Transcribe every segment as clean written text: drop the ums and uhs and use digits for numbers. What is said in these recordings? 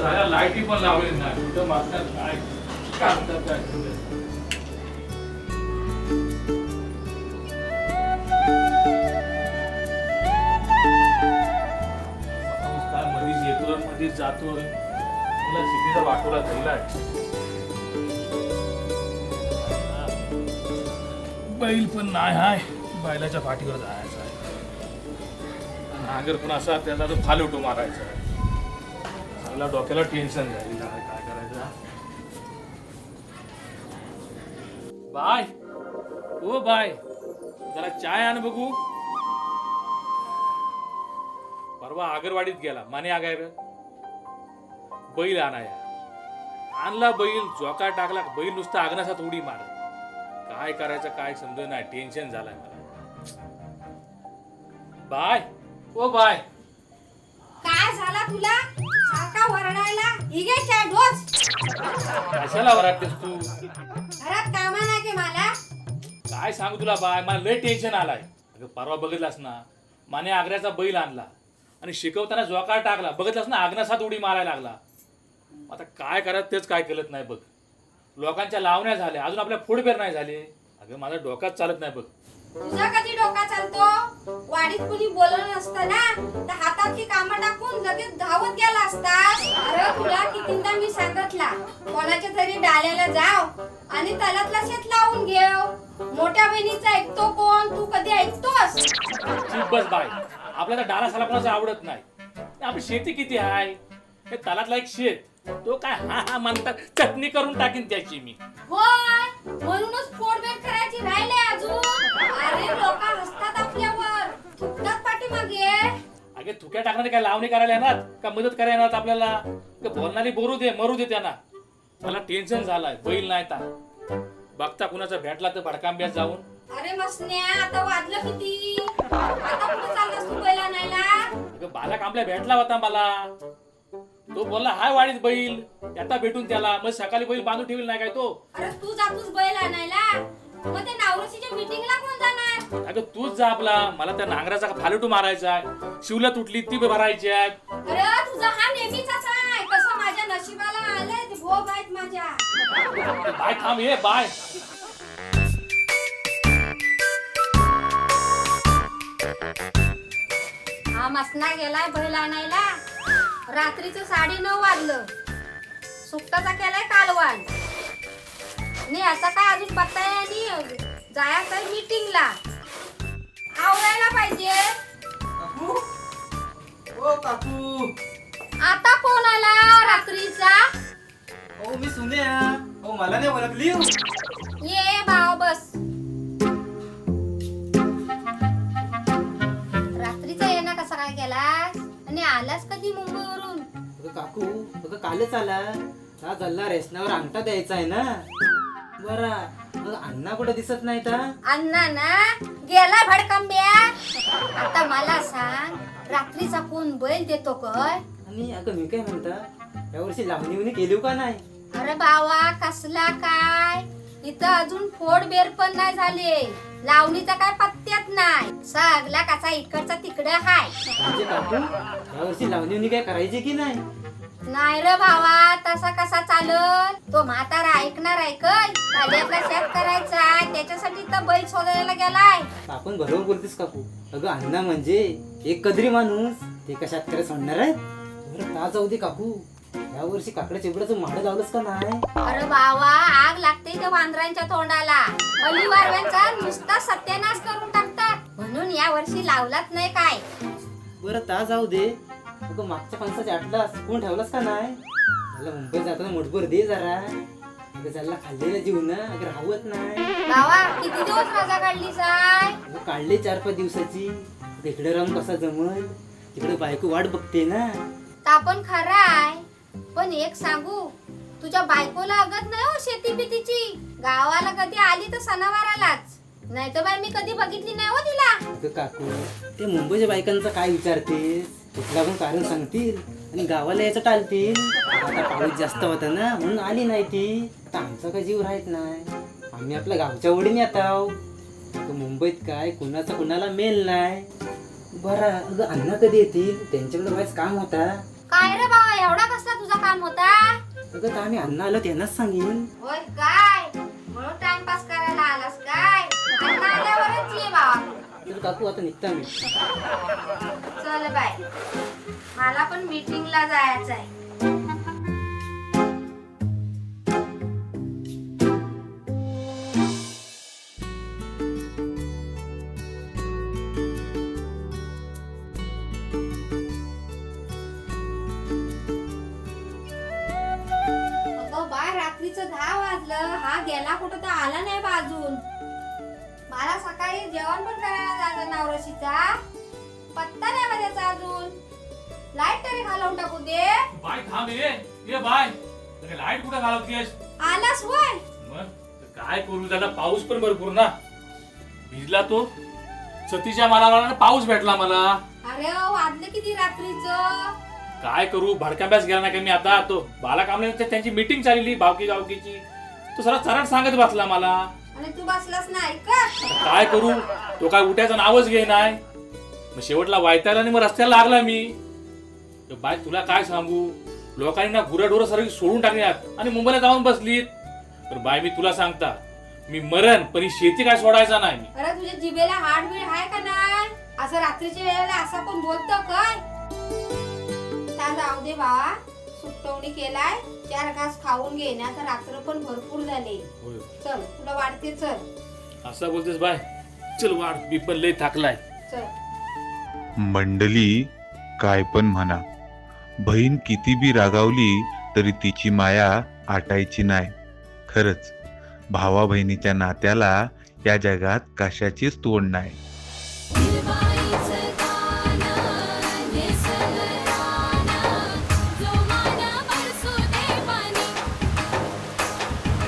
झाल्या, लाईटी पण लावली नाही. कुठं मागतात काय काढतात काय काय मधीच येतो मधीच जातो. मला सिटीचा वाटोला धरलाय. बैल पण नाही हाय, बैलाच्या पाठीवर जायचं आहे. नांगर पण असा त्याचा तो फालुटो मारायचा आहे. मला डोक्याला टेन्शन जाईल काय करायचं. बाय ओ बाय, जरा चाय आण बघू. परवा आगरवाडीत गेला, माने आगाय बैल आणाया. आणला बैल, जोका टाकला, बैल नुसता आगनासात उडी मारत. काय करायचं काय समज नाही, टेन्शन झालंय मला. बाय ओ बाय, काय झाला तुला? सारखा वरडायला हिगे चाय डोस. कशाला वराटतेस तू? घरात कामा नाही की मला? काय सांगू तुला बाय, मला लय टेन्शन आलाय. अगं परवा बघितलास ना, माने आग्र्याचा बैल आणला आणि शिकवताना जोकार टाकला. बघितलास ना, आग्नासात उडी मारायला लागला. आता काय करायचं तेच काय केलं नाही बघ. लोकांच्या लावण्या झाल्या, अजून आपल्या फुडबेर नाही झाले. अगं माझा डोकाच चालत नाही बघ. तुझा कधी डोका चालतो? वाडीत कुणी बोलवलं नसतं ना, तर हातातली कामं टाकून लगेच धावत गेला असतास. अरे तुला कितींदा मी सांगितला, कोणाच्या तरी डाल्याला जाव आणि तलातला शेत लावून घेव. मोठ्या बहिणीचा ऐकतो कोण? तू कधी ऐकतोस? चुप बस बाय, आपल्याला डाला साला कोणाचं आवडत नाही. आपली शेती किती आहे, हे तलातला एक शेत, तो काय हा हा म्हणतात चटणी करून टाकीन त्याची मी. होय, म्हणूनच पोटबेट करायची राहिले अजून. अरे लोक हसतात आपल्यावर, थुकतात पाठीमागे. अगे थुक्या टाकणारे काय लावणी करायला येणार का मदत करायला येणार आपल्याला? बोलणारी बोलू दे, मरू दे त्यांना. मला टेन्शन झालंय, बैल नाही ता बघता कुणाचा भेटला तर भडकांब्यात जाऊन. अरे मसन्या, आता वाजलं किती? आता कुठे चाललास तू बैल आणायला? अगं बाला कांबल्या भेटला होता मला. तो बोलला हाय वाडीत बैल, आता भेटून त्याला. मग सकाळी बैल बांधून ठेवली नाही काय तो? अरे तू जातोस बैल आणायला, मग ते नावरसीच्या मीटिंगला कोण जाणार? अगं तूच जा आपला. मला त्या नांगराचा फालुटू मारायचा आहे, शिवला तुटली ती भरायची आहे. अरे तुझा हा नेहमीचाच आहे. कसं माझ्या नशिबाला आलंय ते भोग आहेत माझ्या. बाय थांब, ये बाय. हा मसना गेलाय बैल आणायला. रात्रीचं 9:30 वाजलं. सुट्टाचा केलाय कालवान. आणि असा काय अजून पत्ता आहे आणि जायचंय मीटिंगला. आवरायला पाहिजे. काकू, ओ काकू. आता कोण आला रात्रीचा? ओ मी सुन्या. ओ मला नाही ओळखली. ये भाव बस. रात्रीचा ये ना कसा काय केलास आणि आलास कधी मुंबईवरून? अगं काकू, अगं कालच आला. हा जल्ला रेशनावर अंगठा द्यायचा आहे ना. बरा, अगं अण्णा कुठे दिसत नाही तर. अण्णा ना गेला भडकंब्या. आता मला सांग, रात्रीचा कोण बैल देतो काय? आणि अगं मी काय म्हणता, यावर्षी लावणी उनी केली का नाही? अरे बावा, कसला काय? इथं अजून फोड बेर पण नाही झाले. लावणीचा काय पत्त्यात नाही. सगळा कसा इकडचा तिकडे हाय. म्हणजे काकू, यावर्षी लावणी उनी काय करायची की नाही? नाही रे भावा, तसा कसा चालल? तो म्हातारा ऐकणार ऐकल. आपला शेत करायचा, त्याच्यासाठी तर बैल शोधायला गेलाय. आपण बरोबर बोलतेस काकू. अगं अण्णा म्हणजे एक कदरी माणूस. ते का शेतकरी सोडणार आहे? बरं का जाऊ दे काकू, यावर्षी काकडा चिबडाचं माड लावलंस का नाही? अरे बावा, आग लागते त्या वांद्रांच्या तोंडाला. अलिवारव्यांचा नुसता सत्यानाश करून टाकतात. म्हणून या वर्षी लावलाच नाही काय. बरं ता जाऊ दे. अगं मागच्या फणसाच्या आटला कोण ठेवलास का नाही? मला मुंबईत जाताना मोठभर दे जरा. अगं त्याला खाल्लेलं जीव ना, अगं राहवत नाही. बावा, किती दिवस रजा काढलीस आहे? अगं काढले 4-5 दिवसाची. इकडे राहून कसा जमल, तिकडे बायको वाट बघते ना. ता पण खरा आहे. पण एक सांगू, तुझ्या बायकोला अगत नाही हो शेती बितीची. गावाला कधी आली तर सणावारालाच, नाही तर बाई मी कधी बघितली नाही हो तिला. अगं काकू, ते मुंबईच्या बायकांचं काय विचारतेस? कुठला पण कारण सांगतील आणि गावाला यायचं टाळतील. आता पाऊस जास्त होता ना, म्हणून आली नाही ती. आता आमचा काय जीव राहत नाही. आम्ही आपल्या गावच्या ओढीने येत आहो. मुंबईत काय कुणाचा कुणाला मेल नाही. बरं, अगं अण्णा कधी येतील? त्यांच्याकडे वाईस काम होता. काय रे बाबा एवढा कसला तुझा काम होता? अगं तर आम्ही अण्णा आलो त्यांनाच सांगेन. होय काय म्हणून टाइमपास करायला आलास काय? अण्णा आल्यावरच ये बाबा. तर काकू आता निघता मी. चल बाय, मला पण मीटिंगला जायचं आहे. अगं बाय रात्रीचं 10 वाजलं, हा गेला कुठं तर आला नाही बा अजून. मला सकाळी जेवण पण करायला जायचं नवरशीचा, पत्ता नाही बा त्याचा अजून. लाईट तरी घालवून टाकू दे. बाय थांब ये बाय. लाईट कुठं घालवतेस? आलास होय? मग तर काय करू, त्याला पाऊस पण भरपूर ना. भिजला तो सतीच्या मालाला, पाऊस भेटला मला. अरे वाजलं किती रात्रीचं. काय करू, भडकांब्यास गेला नाही का मी आता. तो बाला कामले त्यांची मीटिंग चालली गावकीची. तो सरा चरण सांगत बसला मला. आणि तू बसलास नाही का? आता काय करू, तो काय उठायचं नावच घे नाही. मग शेवटला वायताला आणि मग रस्त्याला लागला मी. तर बाय तुला काय सांगू, लोकांनी ना गुराढोरं सर्व सोडून टाकल्यात आणि मुंबईला जाऊन बसलीत. तर बाय मी तुला सांगता, मी मरण पण ही शेती काय सोडायचा नाही मी. अरे तुझ्या जिभेला हाडबीड आहे का नाही? असं रात्रीच्या वेळेला असं कोण बोलतं काय? जाऊ दे बाबा, सुट्टवणी केलाय, 4 घास खाऊन घे ना, तर रात्र पण भरपूर झाले. चल तुला वाढते, चल. असं बोलतेस बाय, चल वाढ, मी पण लय थाकलाय. चल. मंडली काय पण म्हणा, बहीण किती बी रागावली तरी तिची माया आटायची नाही. खरंच भावा बहिणीच्या नात्याला या जगात कशाचीच तोड नाही.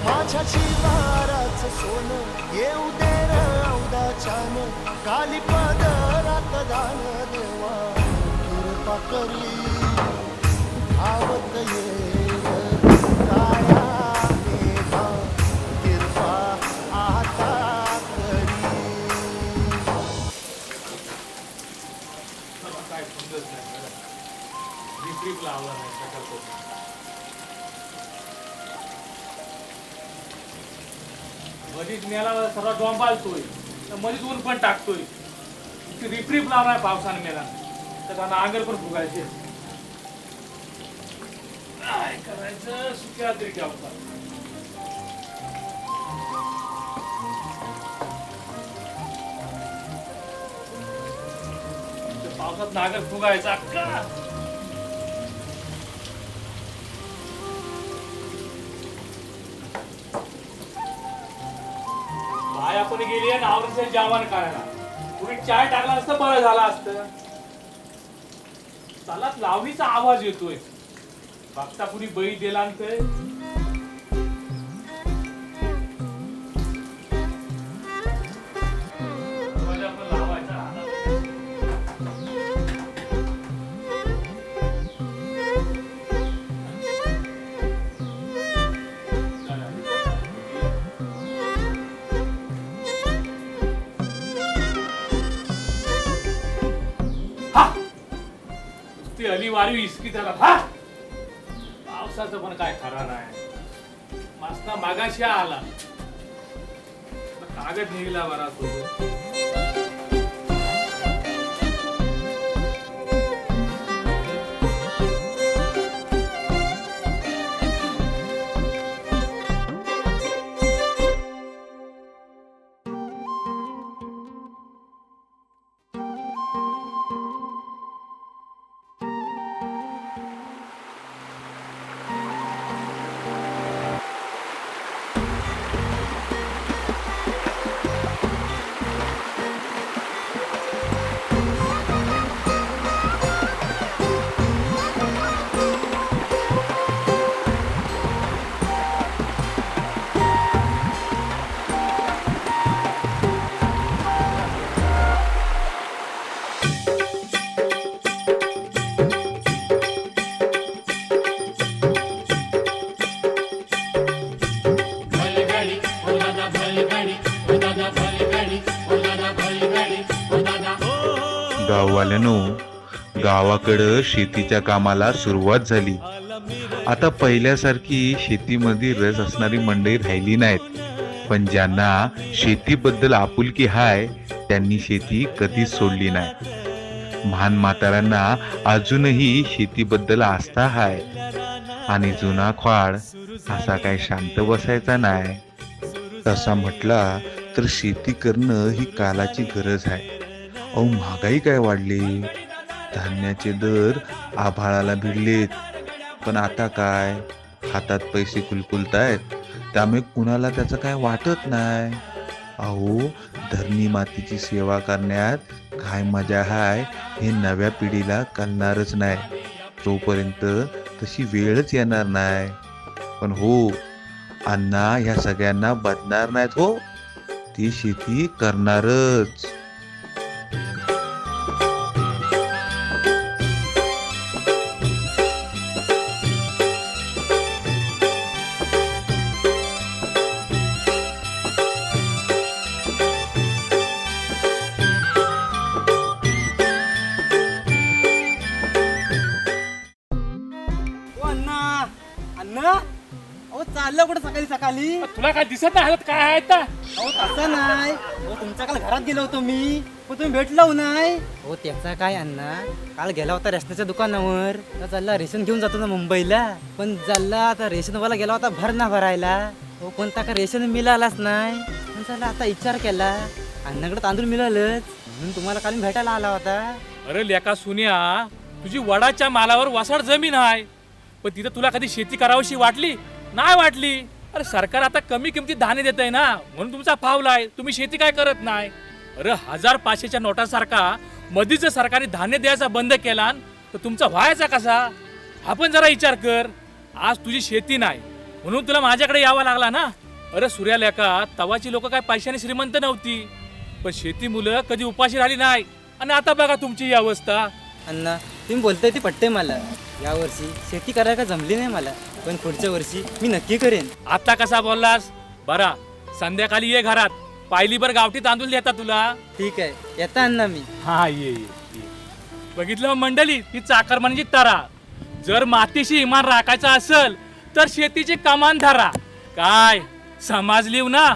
माझ्या शिवाराचं सोनं येऊ दे र औदाच्यान, काली पदरात दान देवा कृपा करी आवत ये काया देवा कृपा आता करी. काय समजत नाही, रिप लावला नाही सकाळपासून. मधीच मेला सर्व डोंबालतोय, मधीच ऊन पण टाकतोय. रिप लावलाय पावसाने मेला, तर त्यांना आंगर पण फुगायचे. काय करायचं, सुक्या तरी गावता. पावसात नागर फुगायचा का? बाय आपण गेली आहे नावरीचं जेवण करायला. कुणी चाय टाकला असतं बरं झालं असतं. चालात लावणीचा आवाज येतोय, बघता कुणी बैल दिला तर. अलिवारी इसकी त्याला पावसाचं पण काय खरा नाही. मास्ता मागाशी आला, कागद निघला बरा तो. गाववाल्यानो, गावाकडं शेतीच्या कामाला सुरुवात झाली. आता पहिल्यासारखी शेतीमध्ये रस असणारी मंडळी राहिली नाहीत, पण ज्यांना शेतीबद्दल आपुलकी हाय त्यांनी शेती कधीच सोडली नाही. महान म्हाताऱ्यांना अजूनही शेतीबद्दल आस्था हाय आणि जुना ख्वाड असा काय शांत बसायचा नाही. तसा म्हटला तर शेती करणं ही कालाची गरज आहे. अहो महागाई काय वाढली, धान्याचे दर आभाळाला भिडलेत, पण आता काय हातात पैसे कुलकुलतायत, त्यामुळे कुणाला त्याचं काय वाटत नाही. अहो धरणी मातीची सेवा करण्यात काय मजा आहे हे नव्या पिढीला कळणारच नाही, तोपर्यंत तशी वेळच येणार नाही. पण हो, अण्णा ह्या सगळ्यांना बदणार नाहीत हो, ती शेती करणारच. अण्णा अण्णा अहो चाललं कुठं सकाळी सकाळी? तुला काय दिसत नाही हातात काय आहे आता? अहो तसं नाही, अहो तुमच्या काल घरात गेलो होतो मी, पण तुम्ही भेटलो नाही. हो त्याचा काय अण्णा, काल गेला होता रेशनाच्या दुकानावर, तर चालला रेशन घेऊन जातो ना मुंबईला, पण चालला आता रेशनवाला गेला होता भरणा भरायला. हो कोणता का रेशन मिळालाच नाही, पण चालला आता विचार केला अण्णाकडे तांदूळ मिळालंच म्हणून तुम्हाला काल भेटायला आला होता. अरे लेका सुन्या, तुझी वडाच्या मालावर वसाड जमीन आहे, पण तिथं तुला कधी शेती करावीशी वाटली नाही वाटली? अरे सरकार आता कमी किमतीत धान्य देत आहे ना, म्हणून तुमचा फावलाय, तुम्ही शेती काय करत नाही. अरे 1500च्या नोटासारखा मधीच जर सरकारने धान्य द्यायचा बंद केला तर तुमचा व्हायचा कसा? आपण जरा विचार कर. आज तुझी शेती नाही म्हणून तुला माझ्याकडे यावं लागला ना. अरे सूर्या लेका, तवाची लोक काय पैशाने श्रीमंत नव्हती, पण शेती मुलं कधी उपाशी राहिली नाही, आणि आता बघा तुमची ही अवस्था. अण्णा तुम्ही बोलताय ती पटते मला, यावर्षी शेती करायला का जमली नाही मला, पण पुढच्या वर्षी मी नक्की करेन. आता कसा बोललास? बरा संध्याकाळी ये घरात, पायलीभर गावठी तांदूळ देता तुला. ठीक आहे, येता अण्णा मी. हा ये ये ये. बघितलं मंडळी, ही चाकरमानीची तरा. जर मातीशी इमान राखायचा असेल तर शेतीची कमान धरा. काय समजलीव ना?